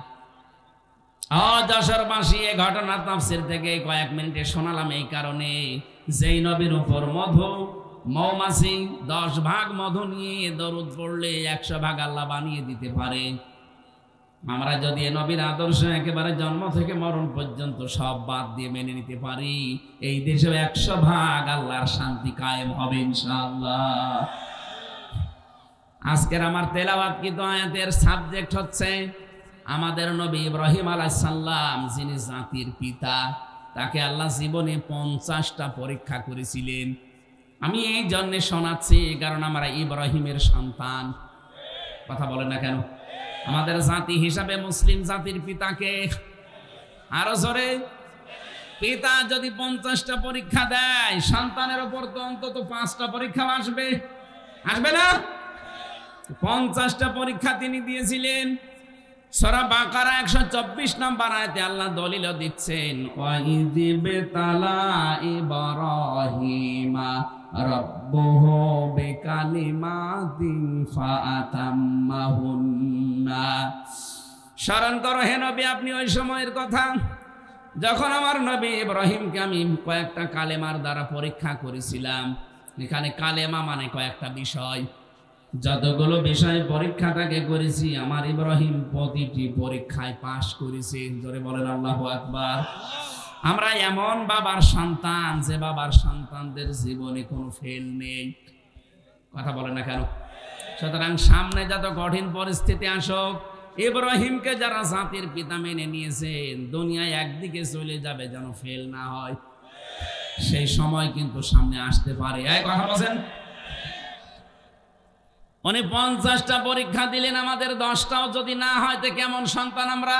[SPEAKER 1] যশোরবাসী এই ঘটনা তাফসীর থেকে কয়েক মিনিটে শোনালাম এই কারণে, যেই নবীর উপর মধু মৌমাছি 10 ভাগ মধু নিয়ে দরুদ পড়লে 100 ভাগ আল্লাহ বানিয়ে দিতে পারে। আমরা যদি নবীর আদর্শ একেবারে জন্ম থেকে মরণ পর্যন্ত সব বাদ দিয়ে মেনে নিতে পারি, এই দেশে 100 ভাগ আল্লাহর শান্তি কায়েম হবে ইনশাআল্লাহ। আজকের আমার তেলাওয়াতকৃত আয়াতের সাবজেক্ট হচ্ছে আমাদের নবী ইব্রাহিম আলাইহিস সালাম, যিনি জাতির পিতা। তাকে আল্লাহ জীবনে 50টা পরীক্ষা করেছিলেন। আমি এই জন্য শোনাচ্ছি কারণ আমরা ইব্রাহিমের সন্তান। কথা বলেন না কেন? আমাদের জাতি হিসাবে মুসলিম জাতির পিতাকে আরো জোরে, পিতা যদি 50টা পরীক্ষা দেয়, সন্তানের উপর তো অন্তত 5টা পরীক্ষা আসবে, আসবে না? 50টা পরীক্ষা তিনি দিয়েছিলেন। সূরা বাকারা 124 নম্বর আয়াতে আল্লাহ দলিল দিচ্ছেন, ওয়াইযিবতালা ইব্রাহিমা রাব্বুহু বিকালিমাতিন ফাআতাম্মাহুন্না। স্মরণ করো হে নবী, আপনি ওই সময়ের কথা যখন আমার নবী ইব্রাহিমকে আমি কয়েকটা কালেমার দ্বারা পরীক্ষা করেছিলাম। এখানে কালেমা মানে কয়েকটা বিষয়। যতগুলো বিষয় পরীক্ষাটাকে করেছি, আমার ইব্রাহিম প্রতিটি পরীক্ষায় পাশ করেছে। জোরে বলেন আল্লাহু আকবার। আমরা এমন বাবার সন্তান যে বাবার সন্তানদের জীবনে কোনো ফেল নেই। কথা বলে না কেন? সুতরাং সামনে যত কঠিন পরিস্থিতি আসুক, ইব্রাহিমকে যারা জাতির পিতা মেনে নিয়েছেন, দুনিয়ায় একদিকে চলে যাবে যেন ফেল না হয়। সেই সময় কিন্তু সামনে আসতে পারে। এই কথা বলেন, উনি 50টা পরীক্ষা দিলেন, আমাদের 10টাও যদি না হয় তো কেমন সন্তান আমরা?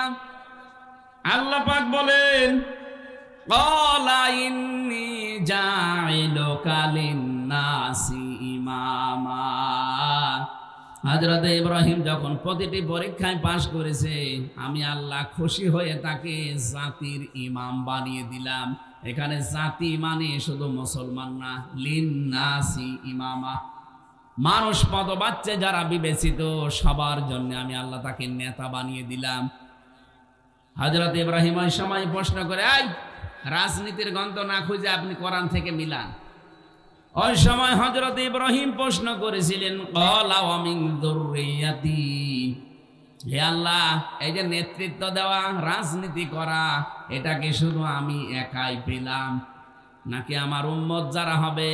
[SPEAKER 1] আল্লাহ পাক বলেন, ক্বালা ইন্নী জাইলুকা লিন-নাসি ইমামা। হযরত ইব্রাহিম যখন প্রতিটি পরীক্ষায় পাশ করেছে, আমি আল্লাহ খুশি হয়ে তাকে জাতির ইমাম বানিয়ে দিলাম। এখানে জাতি মানে শুধু মুসলমান না, লিন-নাসি ইমামা, মানুষ পদবাচ্চে যারা বিবেচিত সবার জন্য আমি আল্লাহ তাকে নেতা বানিয়ে দিলাম। হযরত ইব্রাহিম ওই সময় প্রশ্ন করে, রাজনীতির গন্ধ না খুঁজে আপনি কোরআন থেকে মিলান। ওই সময় হযরত ইব্রাহিম প্রশ্ন করেছিলেন, ক্বালা ওয়া মিন যুররিয়াতি, হে আল্লাহ, এই যে নেতৃত্ব দেওয়া, রাজনীতি করা, এটা কি শুধু আমি একাই পেলাম, নাকি আমার উম্মত যারা হবে,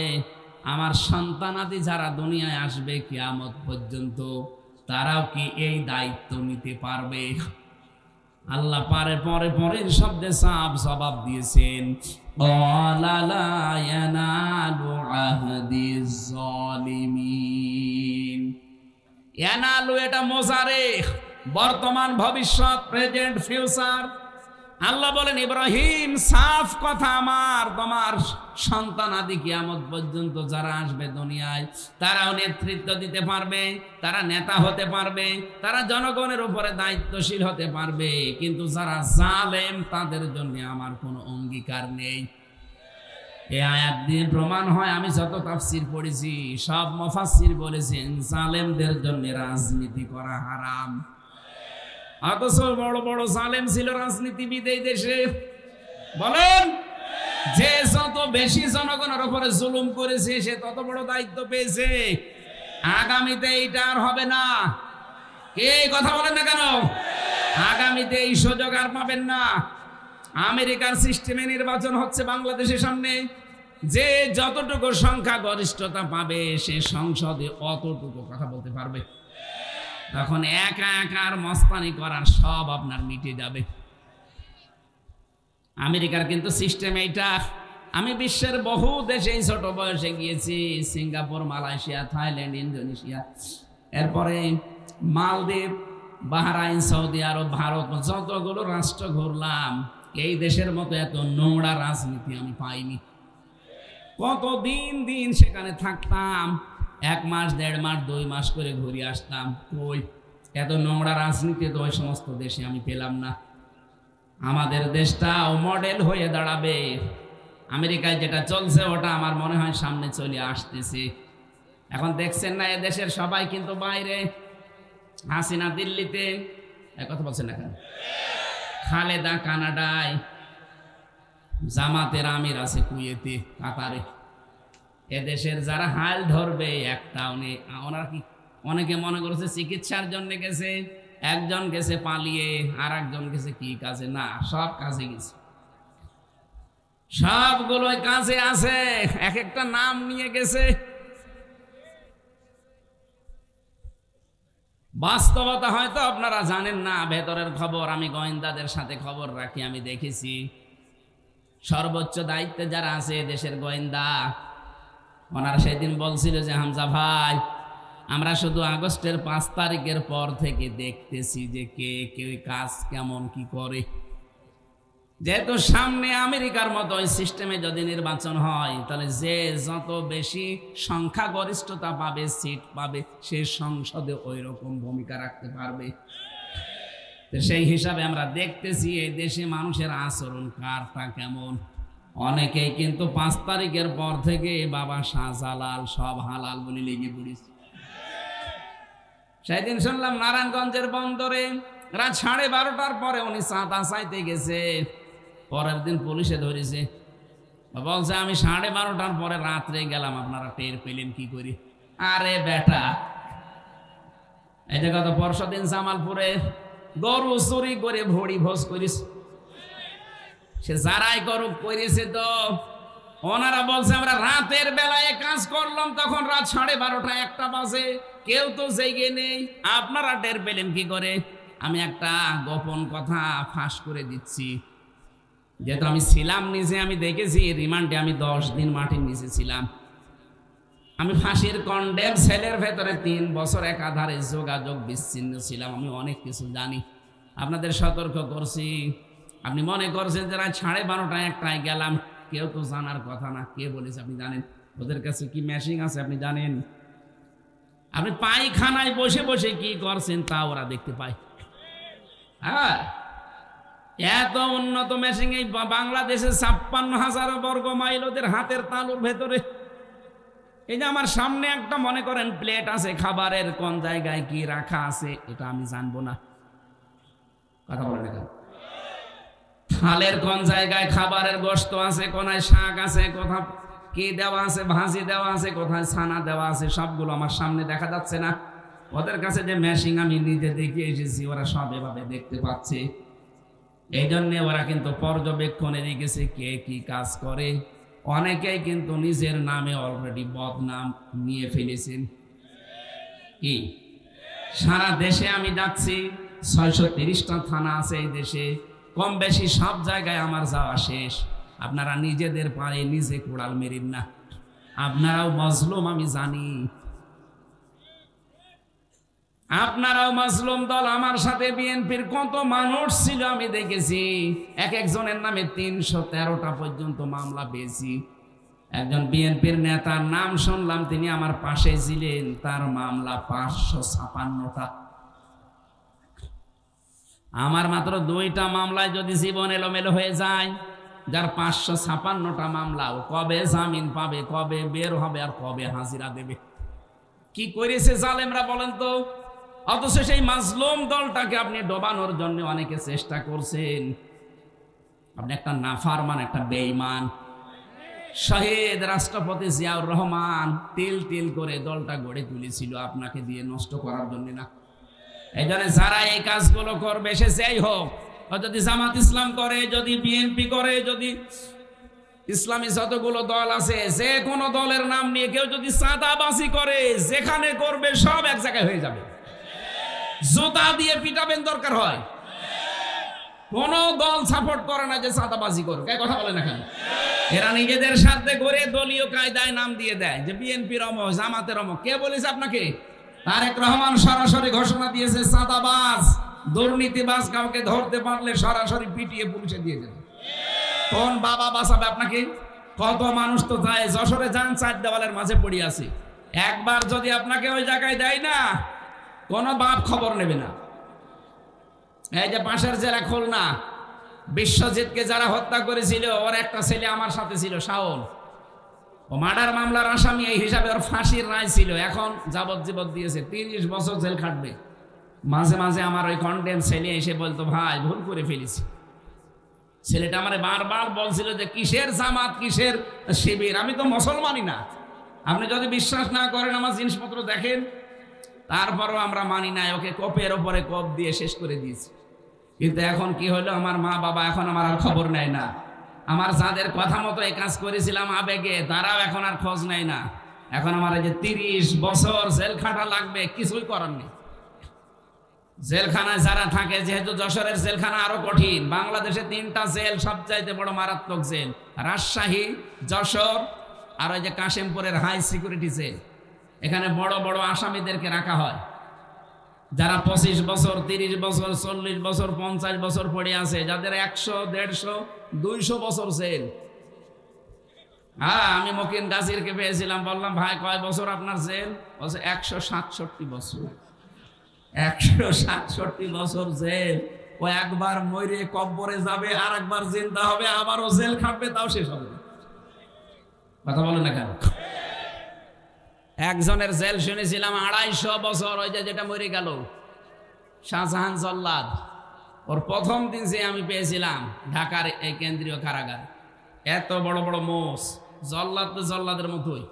[SPEAKER 1] আমার সন্তানাদি যারা দুনিয়ায় আসবে কিয়ামত পর্যন্ত, তারাও কি এই দায়িত্ব নিতে পারবে? আল্লাহ পারে পরে পরের শব্দে সাফ জবাব দিয়েছেন, ক্বালা লা ইয়ানালু আহদিজ জালিমিন। ইয়ানালু এটা মুজারে, বর্তমান ভবিষ্যৎ, প্রেজেন্ট ফিউচার। আল্লাহ বলেন, ইব্রাহিম সাফ কথা, আমার তোমার সন্তান আদি কিয়ামত পর্যন্ত যারা আসবে দুনিয়ায়, তারাও নেতৃত্ব দিতে পারবে, তারা নেতা হতে পারবে, তারা জনগণের উপরে দায়িত্বশীল হতে পারবে, কিন্তু যারা জালেম তাদের জন্য আমার কোনো অঙ্গীকার নেই। এই আয়াত দিয়ে প্রমাণ হয়, আমি যত তাফসীর পড়েছি সব মুফাসসির বলেছেন জালেমদের জন্য রাজনীতি করা হারাম। অথচ বড় বড় জালেম ছিল রাজনীতিবিদ এই দেশে। বলেন, যে যত বেশি জনগণের উপরে জুলুম করেছে সে তত বড় দায়িত্ব পেয়েছে। আগামীতে এইটা আর হবে না। কে কথা বলেন না কেন? আগামীতে এই সুযোগ আর পাবেন না। আমেরিকার সিস্টেমে নির্বাচন হচ্ছে বাংলাদেশের সামনে, যে যতটুকু সংখ্যা গরিষ্ঠতা পাবে সে সংসদে অতটুকু কথা বলতে পারবে। তখন একা একা আর মস্তানি করার সব আপনার মিটে যাবে। আমেরিকার কিন্তু সিস্টেম এইটা, আমি বিশ্বের বহু দেশে ছোট বয়সে গিয়েছি, সিঙ্গাপুর, মালয়েশিয়া, থাইল্যান্ড, ইন্দোনেশিয়া, এরপরে মালদ্বীপ, বাহরাইন, সৌদি আরব, ভারত, যতগুলো রাষ্ট্র ঘুরলাম, এই দেশের মতো এত নোংরা রাজনীতি আমি পাইনি। কত দিন দিন সেখানে থাকতাম, 1 মাস, 1.5 মাস, 2 মাস করে ঘুরে আসতাম। কই এত নোংরা রাজনীতি তো ওই সমস্ত দেশে আমি পেলাম না। আমাদের দেশটাও মডেল হয়ে দাঁড়াবে। আমেরিকায় যেটা চলছে ওটা আমার মনে হয় সামনে চলে আসতেছে। এখন দেখছেন না, এদেশের সবাই কিন্তু বাইরে, হাসিনা দিল্লিতে, কথা বলছেন না কেন, খালেদা কানাডায়, জামাতের আমির আছে কুয়েতে, কাতারে। এদেশের যারা হাল ধরবে একটাও নেই। ওনারা কি, অনেকে মনে করেছে চিকিৎসার জন্য গেছে, একজন গেছে পালিয়ে, আর একজন গেছে কি কাজে, না সব কাজে গেছে, সবগুলোই কাজে আছে, এক একটা নাম নিয়ে গেছে। বাস্তবতা হয়তো আপনারা জানেন না, ভেতরের খবর আমি গোয়েন্দাদের সাথে খবর রাখি, আমি দেখেছি সর্বোচ্চ দায়িত্বে যারা আছে দেশের গোয়েন্দা, ওনারা সেদিন বলছিল যে হামজা ভাই, আমরা শুধু আগস্টের 5 তারিখের পর থেকে দেখতেছি যে কে কে কাজ কেমন কি করে। যেহেতু সামনে আমেরিকার মতো ওই সিস্টেমে যদি নির্বাচন হয়, তাহলে যে যত বেশি সংখ্যাগরিষ্ঠতা পাবে, সিট পাবে, সে সংসদে ওই রকম ভূমিকা রাখতে পারবে। সেই হিসাবে আমরা দেখতেছি এই দেশে মানুষের আচরণ কারটা কেমন। অনেকেই কিন্তু 5 তারিখের পর থেকে বাবা শাহজালাল সব হালাল বলে লেগে পড়েছে। সেদিন শুনলাম নারায়ণগঞ্জের বন্দরে রাত 12:30টার পরে উনি চাঁদা চাইতে গেছে, পরের দিন পুলিশে ধরেছে, বলছে আমি 12:30টার পরে রাত্রে গেলাম, আপনারা টের পেলেন কি করি? আরে বেটা, এই যে গত পরশুদিন জামালপুরে গরু চুরি করে ভড়ি ভোজ করিস, সে যারাই করুক করেছে, তো ওনারা বলছে আমরা রাতের বেলায় কাজ করলাম, তখন রাত 12:30 1টা বাজে, কেউ তো জেগে নেই, আপনারা টের পেলেন কি করে? আমি একটা গোপন কথা ফাঁস করে দিচ্ছি, যেহেতু আমি ছিলাম নিচে, আমি দেখেছি রিমান্ডে আমি 10 দিন মাটির নিচে ছিলাম। আমি ফাঁসির কন্ডেম সেলের ভেতরে 3 বছর একাধারে যোগাযোগ বিচ্ছিন্ন ছিলাম, আমি অনেক কিছু জানি। আপনাদের সতর্ক করছি, আপনি মনে করছেন যে রাত 12:30 1টায় গেলাম, কেউ তো জানার কথা না। কে বলেছে আপনি জানেন? ওদের কাছে কি মেশিন আছে আপনি জানেন? আপনি পায়খানায় বসে বসে কি করছেন তা ওরা দেখতে পায়। হ্যাঁ, এত উন্নত মেশিন এই বাংলাদেশে 56,000 বর্গ মাইল ওদের হাতের তালুর ভেতরে। এই যে আমার সামনে একটা মনে করেন প্লেট আছে, খাবারের কোন জায়গায় কি রাখা আছে এটা আমি জানবো না। কথা বলেন না, থালের কোন জায়গায় খাবারের গোশত আছে, কোনায় শাক আছে, কোথায় কি দেওয়া আছে, ভাজি দেওয়া আছে, কোথায় ছানা দেওয়া আছে, সবগুলো আমার সামনে দেখা যাচ্ছে না। ওদের কাছে যে মেশিন আমি নিজে দেখে এসেছি, ওরা সব এভাবে দেখতে পাচ্ছে। এই জন্যে ওরা কিন্তু পর্যবেক্ষণে রেখেছে কে কি কাজ করে। অনেকেই কিন্তু নিজের নামে অলরেডি বদনাম নিয়ে ফেলেছেন। কি সারা দেশে আমি যাচ্ছি, 630টা থানা আছে এই দেশে, কম বেশি সব জায়গায় আমার যাওয়া শেষ। আপনারা নিজেদের পায়ে নিজে কোড়াল মেরেন না, আপনারাও মজলুম, আমি জানি আপনারাও মজলুম দল। আমার সাথে বিএনপির কত মানুষ ছিল আমি দেখেছি, এক একজনের নামে 313টা পর্যন্ত মামলা পেয়েছি। একজন বিএনপির নেতার নাম শুনলাম, তিনি আমার পাশে ছিলেন, তার মামলা 556টা। আমার মাত্র 2টা মামলায় যদি জীবন এলোমেলো হয়ে যায়, যার 556টা মামলা, ও কবে জামিন পাবে, কবে বের হবে, আর কবে হাজিরা দেবে? কি করেছে জালেমরা বলেন তো? অথচ সেই মাজলুম দলটাকে আপনি ডোবানোর জন্য অনেকে চেষ্টা করছেন। আপনি একটা নাফারমান, একটা বেঈমান। শহীদ রাষ্ট্রপতি জিয়াউর রহমান তিল তিল করে দলটা গড়ে তুলেছিল আপনাকে দিয়ে নষ্ট করার জন্য না। এই জন্য যারা এই কাজগুলো করবে, সে যেই হোক, যদি জামাত ইসলাম করে, যদি বিএনপি করে, যদি ইসলামী যতগুলো দল আছে, যে কোনো দলের নাম নিয়ে কেউ যদি চাঁদাবাজি করে, যেখানে করবে সব এক জায়গায় হয়ে যাবে। জুতা দিয়ে পিটাবেন দরকার হয়, কোন দল সাপোর্ট করে না যে চাঁদাবাজি করুক, এই কথা বলে না কেন? এরা নিজেদের স্বার্থে করে দলীয় কায়দায় নাম দিয়ে দেয় যে বিএনপির অমক, জামাতের অমক। কে বলেছে আপনাকে? তারেক রহমান সরাসরি ঘোষণা দিয়েছে চাঁদাবাজ দুর্নীতিবাজ কাউকে ধরতে পারলে সরাসরি পিটিয়ে পুলিশে দিয়ে দেবে। কোন বাবা বাঁচাবে আপনাকে? কত মানুষ তো যায়, যশোরে যান, 4 দেওয়ালের মাঝে পড়ে আছে। একবার যদি আপনাকে ওই জায়গায় দেয় না, কোন বাপ খবর নেবে না। এই যে পাশের জেলা খুলনা, বিশ্বজিৎকে যারা হত্যা করেছিল, ওর একটা ছেলে আমার সাথে ছিল, শাওন। ও মার্ডার মামলার আসামি, এই হিসাবে ওর ফাঁসির রায় ছিল। এখন যাবজ্জীবন দিয়েছে, 30 বছর জেল খাটবে। মাঝে মাঝে আমার ওই কন্ডেম ছেলে এসে বলতো, ভাই ভুল করে ফেলেছি। ছেলেটা আমারে বারবার বলছিল যে কিসের জামাত, কিসের শিবির, আমি তো মুসলমানই না। আপনি যদি বিশ্বাস না করেন আমার জিনিসপত্র দেখেন। তারপরও আমরা মানি না, ওকে কোপের ওপরে কোপ দিয়ে শেষ করে দিয়েছি। কিন্তু এখন কি হলো, আমার মা বাবা এখন আমার আর খবর নেয় না। আমার যাদের কথা মতো এই কাজ করেছিলাম আবেগে, তারাও এখন আর খোঁজ নেয় না। এখন আমার এই যে 30 বছর জেল খাটা লাগবে, কিছুই করার নেই। জেলখানায় যারা থাকে, যেহেতু যশোরের জেলখানা আরো কঠিন, বাংলাদেশে 3টা জেল সবচাইতে বড় মারাত্মক জেল, রাজশাহী, যশোর আর ওই যে কাশিমপুরের হাই সিকিউরিটি জেল। এখানে বড় বড় আসামিদেরকে রাখা হয়, যারা 25 বছর, 30 বছর, 40 বছর, 50 বছর পড়ে আছে, যাদের 100, 150, 200 বছর জেল। হ্যাঁ, আমি মকিন গাজীরকে পেয়েছিলাম, বললাম ভাই কয় বছর আপনার জেল? বলছে 167 বছর। 167 বছর জেল। ও একবার মরে কবরে যাবে, আর একবার জিন্দা হবে, আবারও জেল খাটবে, তাও শেষ হবে। কথা বলে না কেন? একজনের জেল শুনেছিলাম 250 বছর, ওই যেটা মরে গেল শাহজাহান জল্লাদ। ওর প্রথম দিন যে আমি পেয়েছিলাম ঢাকার এই কেন্দ্রীয় কারাগার, এত বড় বড় মোষ, জল্লাদ তো জল্লাদের মতোই।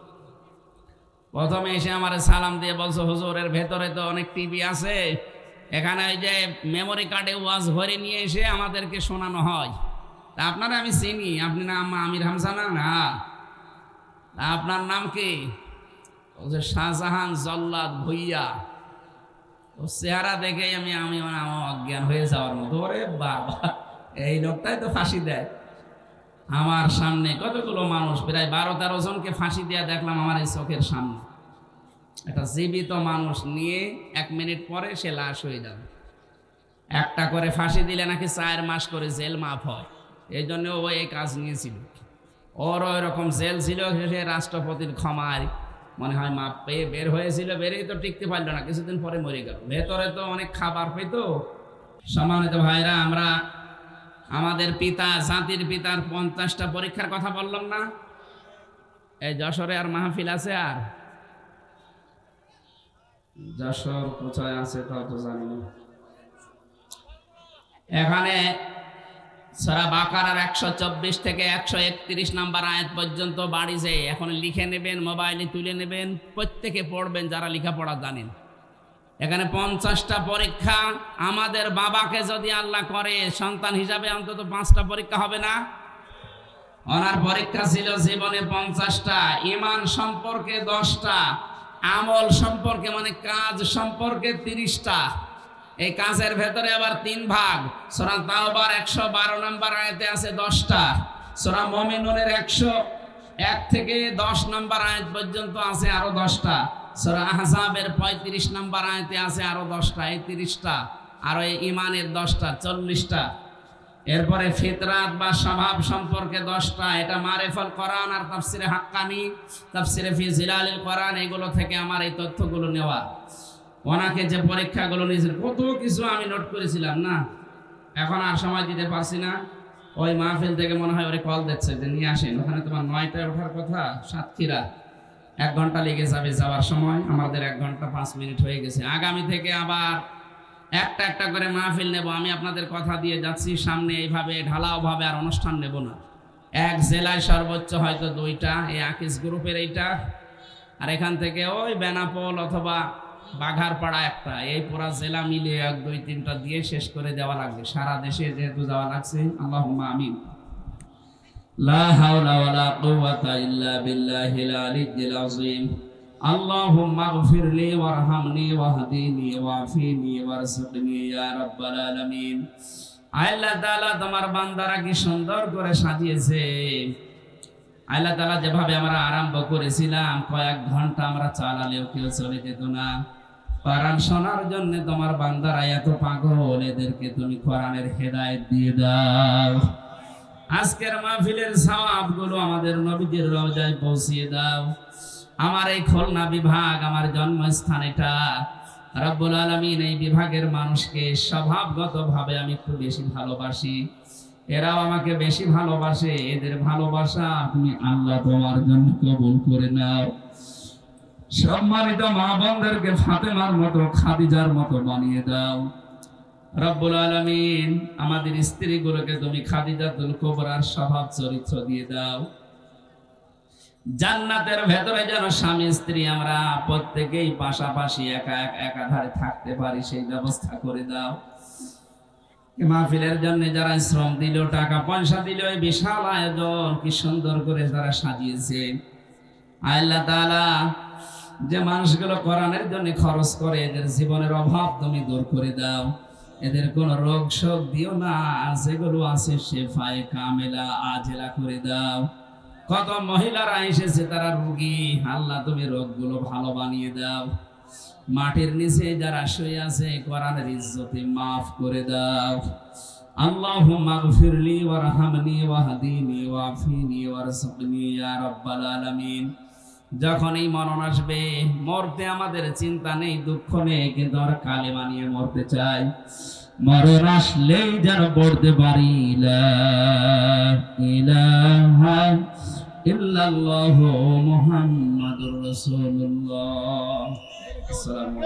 [SPEAKER 1] প্রথমে এসে আমার সালাম দিয়ে বলছো, হুজুর এর ভেতরে তো অনেক টিভি আছে, এখানে ওই যে মেমোরি কার্ডে ওয়াজ ভরে নিয়ে এসে আমাদেরকে শোনানো হয়। তা আপনারা আমি চিনি, আপনি না আমির হামজা না? আপনার নাম কি? শাহজাহান জল্লাদ ভুইয়া। ও চেহারা দেখে আমি অজ্ঞান হয়ে যাওয়ার মতো। ওরে বাবা, এই লোকটাই তো ফাঁসি দেয়। আমার সামনে কতগুলো মানুষ, প্রায় 12-13 জনকে ফাঁসি দেয়া দেখলাম আমার এই চোখের সামনে। একটা জীবিত মানুষ নিয়ে 1 মিনিট পরে সে লাশ হয়ে যাবে। একটা করে ফাঁসি দিলে নাকি 4 মাস করে জেল মাফ হয়, এই জন্য ও এই কাজ নিয়েছিল। ওর ওই রকম জেল ছিল, সে রাষ্ট্রপতির ক্ষমায় মনে হয় মাপ পেয়ে বের হয়েছিল। বেরেই তো টিকতে পারলো না, কিছুদিন পরে মরে গেল। ভেতরে তো অনেক খাবার পেত। সম্মানিত ভাইরা, আমরা আমাদের পিতা, জাতির পিতার 50টা পরীক্ষার কথা বললাম না? এই যশোরে আর মাহফিল আছে? আর যশোর কোথায় আছে তাও তো জানি না। এখানে সূরা বাকারার 124 থেকে 131 নম্বর আয়াত পর্যন্ত বাড়ি যে এখন লিখে নেবেন, মোবাইলে তুলে নেবেন, প্রত্যেকে পড়বেন যারা লেখাপড়া জানেন। এখানে 50টা পরীক্ষা। আমাদের বাবাকে যদি আল্লাহ করে সন্তান হিসাবে, অন্তত 5টা পরীক্ষা হবে না? ওনার পরীক্ষা ছিল জীবনে 50টা, ঈমান সম্পর্কে 10টা, আমল সম্পর্কে মানে কাজ সম্পর্কে 30টা। এই কাজের ভেতরে আবার 3 ভাগ। সূরা তাওবার 112 নম্বর আয়াতে আছে 10টা, সূরা মুমিনুনের 101 থেকে 10 নম্বর আয়াত পর্যন্ত আছে আরো 10টা, সূরা আহজাবের 35 নম্বর আয়াতে আছে আরো 10টা, এই 30টা। আর এই ঈমানের 10টা, 40টা। এরপরে ফিতরাত বা স্বভাব সম্পর্কে 10টা। এটা মারিফাল কোরআন আর তাফসিরে হাক্কানি, তাফসিরে ফি জিলালিল কোরআন, এগুলো থেকে আমার এই তথ্যগুলো নেওয়া। ওনাকে যে পরীক্ষাগুলো নিয়েছিল কত কিছু আমি নোট করেছিলাম না, এখন আর সময় দিতে পারছি না। ওই মাহফিল থেকে মনে হয় ওরে কল দিচ্ছে যে নিয়ে আসেন, ওখানে তোমার 9টায় ওঠার কথা, সাতক্ষীরা 1 ঘন্টা লেগে যাবে যাওয়ার সময়, আমাদের 1 ঘন্টা 5 মিনিট হয়ে গেছে। আগামী থেকে আবার একটা একটা করে মাহফিল নেব। আমি আপনাদের কথা দিয়ে যাচ্ছি, সামনে এইভাবে ঢালাওভাবে আর অনুষ্ঠান নেব না। এক জেলায় সর্বোচ্চ হয়তো 2টা, এই আকিস গ্রুপের এইটা, আর এখান থেকে ওই বেনাপোল অথবা বাঘারপাড়া একটা, এই পুরা জেলা মিলে 1, 2, 3টা দিয়ে শেষ করে দেওয়া লাগবে। সারা দেশে যেহেতু যাওয়া লাগছে, আল্লাহুম্মা আমিন। লা হাওলা ওয়ালা কুওয়াতা ইল্লা বিল্লাহিল আলিয়্যিল আযীম। আল্লাহুম্মা গফিরলি ওয়ারহামনি ওয়াহদিনি ওয়াফিনি ওয়ারযুকনি ইয়া রাব্বাল আলামিন। আল্লাহ তাআলা তোমার বান্দারা কি সুন্দর করে সাজিয়েছে। আল্লাহ তাআলা যেভাবে আমরা আরম্ভ করেছিলাম, কয়েক ঘন্টা আমরা চালালেও কেউ চলে যেত না। কোরআন শোনার জন্য তোমার বান্দারা এত পাগল, এদেরকে তুমি কোরআনের হেদায়েত দিয়ে দাও। আজকের মাহফিলের সওয়াবগুলো আমাদের নবীজির রওজায় পৌঁছিয়ে দাও। আমার এই খুলনা বিভাগ, আমার জন্মস্থান এটা, রব্বুল আলামিন এই বিভাগের মানুষকে স্বভাবগতভাবে আমি একটু বেশি ভালোবাসি, এরাও আমাকে বেশি ভালোবাসে। এদের ভালোবাসা তুমি আল্লাহ তোমার জন্য কবুল করে নাও। সম্মানিত মা বোনদেরকে ফাতেমার মতো, খাদিজার মতো বানিয়ে দাও রব্বুল আলামিন। আমাদের স্ত্রীগুলোকে তুমি খাদিজাতুল কুবরার স্বভাব চরিত্র দিয়ে দাও। জান্নাতের ভেতরে যেন স্বামী স্ত্রী আমরা প্রত্যেকেই পাশাপাশি একাধারে থাকতে পারি, সেই ব্যবস্থা করে দাও। মাহফিলের জন্য যারা শ্রম দিল, টাকা পয়সা দিল, এই বিশাল আয়োজন কি সুন্দর করে তারা সাজিয়েছে। আল্লাহ তাআলা যে মানুষগুলো কোরআনের জন্য খরচ করে, এদের জীবনের অভাব তুমি দূর করে দাও। এদের কোন রোগ শোক দিও না, যেগুলো আছে শেফায়ে কামেলা আজেলা করে দাও। কত মহিলারা এসেছে তারা রোগী, আল্লাহ তুমি রোগগুলো ভালো বানিয়ে দাও। মাটির নিচে যারা শুয়ে আছে কোরআনের ইজ্জতে মাফ করে দাও। আল্লাহুম্মা গফিরলি ওয়ারহামনি ওয়াহদিনি ওয়াফিনি ওয়ারযুকনি ইয়া রাব্বাল আলামিন। যখন এই মরণ আসবে, মরতে আমাদের চিন্তা নেই, দুঃখ নেই, কিন্তু আমরা কালেমা নিয়ে মরতে চাই। মরণ আসলেই যেন পড়তে পারি লা ইলাহা ইল্লাল্লাহু মুহাম্মাদুর রাসূলুল্লাহ। আসসালামু